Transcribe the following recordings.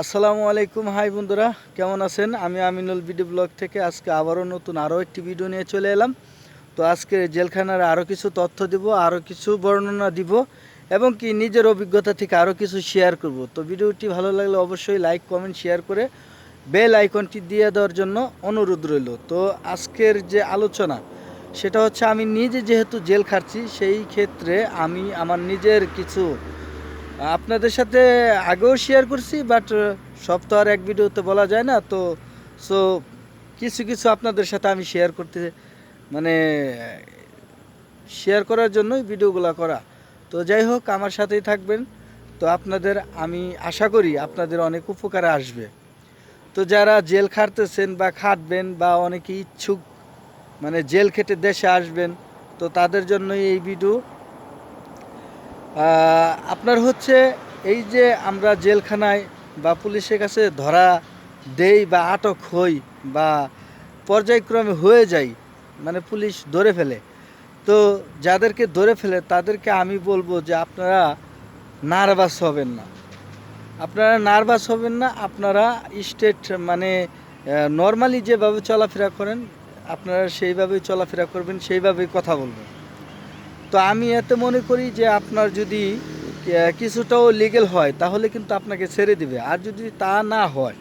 আসসালামু আলাইকুম। হাই বন্ধুরা, কেমন আছেন? আমি আমিনুল বিডি ব্লগ থেকে আজকে আবারও নতুন একটি ভিডিও নিয়ে চলে এলাম। তো আজকে জেলখানার আরও কিছু তথ্য দিব, আরও কিছু বর্ণনা দিব এবং কি নিজের অভিজ্ঞতা থেকে আরও কিছু শেয়ার করব। তো ভিডিওটি ভালো লাগলে অবশ্যই লাইক কমেন্ট শেয়ার করে বেল আইকনটি দিয়ে দেওয়ার জন্য অনুরোধ রইল। তো আজকের যে আলোচনা সেটা হচ্ছে, আমি নিজে যেহেতু জেল খাটছি সেই ক্ষেত্রে আমি আমার নিজের কিছু আপনাদের সাথে আগেও শেয়ার করছি, বাট সব তো আর এক ভিডিওতে বলা যায় না। তো সো কিছু কিছু আপনাদের সাথে আমি শেয়ার করতে মানে শেয়ার করার জন্যই ভিডিওগুলো করা। তো যাই হোক, আমার সাথেই থাকবেন। তো আপনাদের আমি আশা করি আপনাদের অনেক উপকারে আসবে। তো যারা জেল খাটতেছেন বা খাটবেন বা অনেকে ইচ্ছুক জেল খেটে দেশে আসবেন, তো তাদের জন্যই এই ভিডিও। আপনার হচ্ছে এই যে আমরা জেলখানায় বা পুলিশের কাছে ধরা দেই বা আটক হই বা পর্যায়ক্রমে হয়ে যাই, পুলিশ ধরে ফেলে। তো যাদেরকে ধরে ফেলে তাদেরকে আমি বলবো যে আপনারা নার্ভাস হবেন না। আপনারা স্টেট নর্মালি যেভাবে চলাফেরা করেন আপনারা সেইভাবেই চলাফেরা করবেন, সেইভাবেই কথা বলবেন। তো আমি এতে মনে করি যে আপনার যদি কিছুটাও লিগ্যাল হয় তাহলে কিন্তু আপনাকে ছেড়ে দিবে, আর যদি তা না হয়,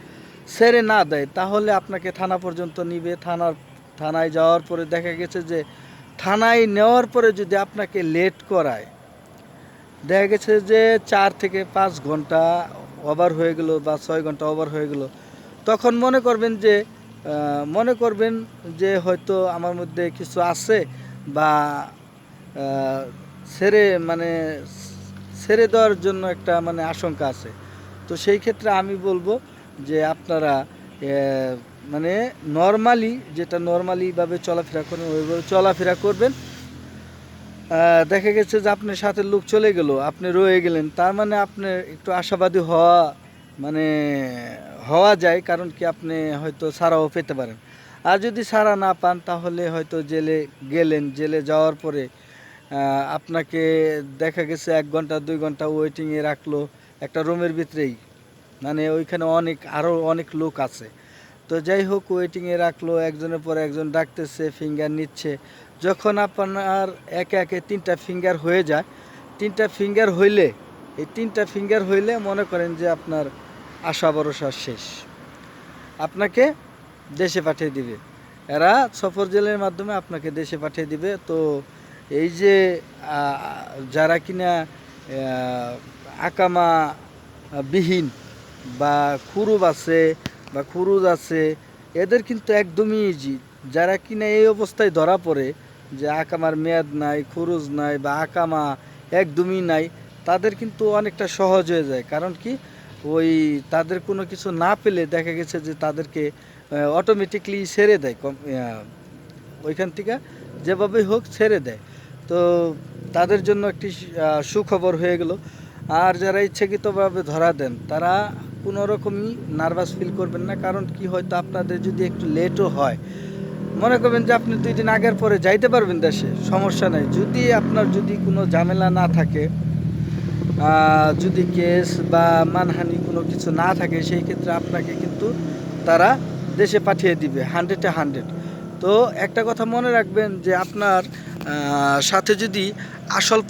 ছেড়ে না দেয়, তাহলে আপনাকে থানা পর্যন্ত নিবে। থানায় যাওয়ার পরে দেখা গেছে যে থানায় নেওয়ার পরে যদি আপনাকে লেট করায়, দেখা গেছে যে 4 থেকে 5 ঘন্টা ওভার হয়ে গেল বা 6 ঘন্টা ওভার হয়ে গেল, তখন মনে করবেন যে হয়তো আমার মধ্যে কিছু আছে বা ছেড়ে ছেড়ে দেওয়ার জন্য একটা আশঙ্কা আছে। তো সেই ক্ষেত্রে আমি বলবো যে আপনারা নর্মালি যেটা নর্মালিভাবে চলাফেরা করেন ওইভাবে চলাফেরা করবেন। দেখা গেছে যে আপনার সাথে লোক চলে গেল, আপনি রয়ে গেলেন, তার আপনি একটু আশাবাদী মানে হওয়া যায়, কারণ কি আপনি হয়তো ছাড়াও পেতে পারেন। আর যদি ছাড়া না পান তাহলে হয়তো জেলে গেলেন, জেলে যাওয়ার পরে আপনাকে দেখা গেছে 1 ঘন্টা 2 ঘন্টা ওয়েটিংয়ে রাখলো একটা রুমের ভিতরেই, ওইখানে আরও অনেক লোক আছে। তো যাই হোক, ওয়েটিংয়ে রাখলো, একজনের পর একজন ডাকতেছে, ফিঙ্গার নিচ্ছে। যখন আপনার একে একে 3টা ফিঙ্গার হয়ে যায়, 3টা ফিঙ্গার হইলে মনে করেন যে আপনার আশা ভরসা শেষ, আপনাকে দেশে পাঠিয়ে দিবে। এরা সফর জেলের মাধ্যমে আপনাকে দেশে পাঠিয়ে দিবে। তো এই যে যারা কিনা আকামা বিহীন বা খুরুজ আছে, এদের কিন্তু একদমই ইজি। যারা কিনা এই অবস্থায় ধরা পড়ে যে আকামার মেয়াদ নাই, খুরুজ নাই বা আকামা একদমই নাই, তাদের কিন্তু অনেকটা সহজ হয়ে যায়। কারণ কি, ওই তাদের কোনো কিছু না পেলে দেখা গেছে যে তাদেরকে অটোমেটিকলি ছেড়ে দেয়, ওইখান থেকে যেভাবেই হোক ছেড়ে দেয়। তো তাদের জন্য একটি সুখবর হয়ে গেল। আর যারা ইচ্ছাকৃতভাবে ধরা দেন তারা কোনো রকমই নার্ভাস ফিল করবেন না। কারণ কি, হয়তো আপনাদের যদি একটু লেটও হয়, মনে করবেন যে আপনি 2 দিন আগের পরে যাইতে পারবেন দেশে, সমস্যা নেই। যদি আপনার কোনো ঝামেলা না থাকে, যদি কেস বা মানহানি কোনো কিছু না থাকে, সেই ক্ষেত্রে আপনাকে কিন্তু তারা দেশে পাঠিয়ে দিবে 100-100। তো একটা কথা মনে রাখবেন যে আপনার সাথে যদি আসল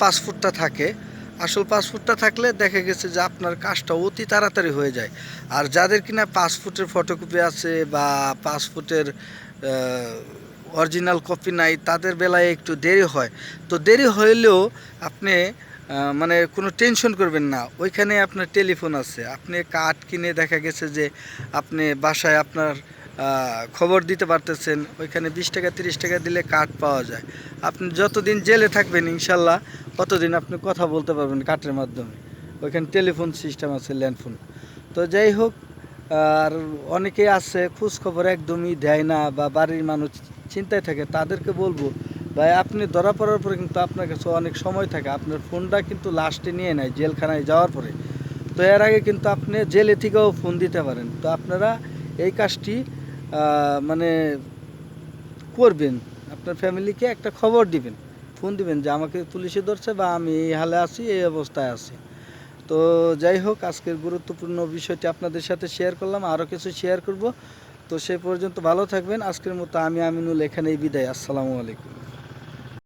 পাসপোর্টটা থাকলে দেখা গেছে যে আপনার কাজটা অতি তাড়াতাড়ি হয়ে যায়। আর যাদের কিনা পাসপোর্টের ফটোকপি আছে বা পাসপোর্টের অরিজিনাল কপি নাই, তাদের বেলায় একটু দেরি হয়। তো দেরি হইলেও আপনি কোনো টেনশন করবেন না। ওইখানে আপনার টেলিফোন আছে, আপনি কার্ড কিনে দেখা গেছে যে আপনি বাসায় আপনার খবর দিতে পারতেছেন। ওইখানে 20 টাকা 30 টাকা দিলে কার্ড পাওয়া যায়। আপনি যতদিন জেলে থাকবেন ইনশাল্লাহ ততদিন আপনি কথা বলতে পারবেন কার্ডের মাধ্যমে। ওইখানে টেলিফোন সিস্টেম আছে, ল্যান্ডফোন। তো যাই হোক, আর অনেকেই আছে খোঁজখবর একদমই দেয় না বা বাড়ির মানুষ চিন্তায় থাকে, তাদেরকে বলবো ভাই, আপনি ধরা পড়ার পরে কিন্তু আপনার কাছে অনেক সময় থাকে, আপনার ফোনটা কিন্তু লাস্টে নিয়ে নেয় জেলখানায় যাওয়ার পরে। তো এর আগে কিন্তু আপনি জেলে থেকেও ফোন দিতে পারেন। তো আপনারা এই কাজটি মানে করবেন, আপনার ফ্যামিলিকে একটা খবর দিবেন, ফোন দিবেন যে আমাকে পুলিশে ধরছে বা আমি এই হালে আছি, এই অবস্থায় আছি। তো যাই হোক, আজকের গুরুত্বপূর্ণ বিষয়টি আপনাদের সাথে শেয়ার করলাম, আরও কিছু শেয়ার করব। তো সে পর্যন্ত ভালো থাকবেন। আজকের মতো আমি আমিনুল এখানেই বিদায়। আসসালামু আলাইকুম।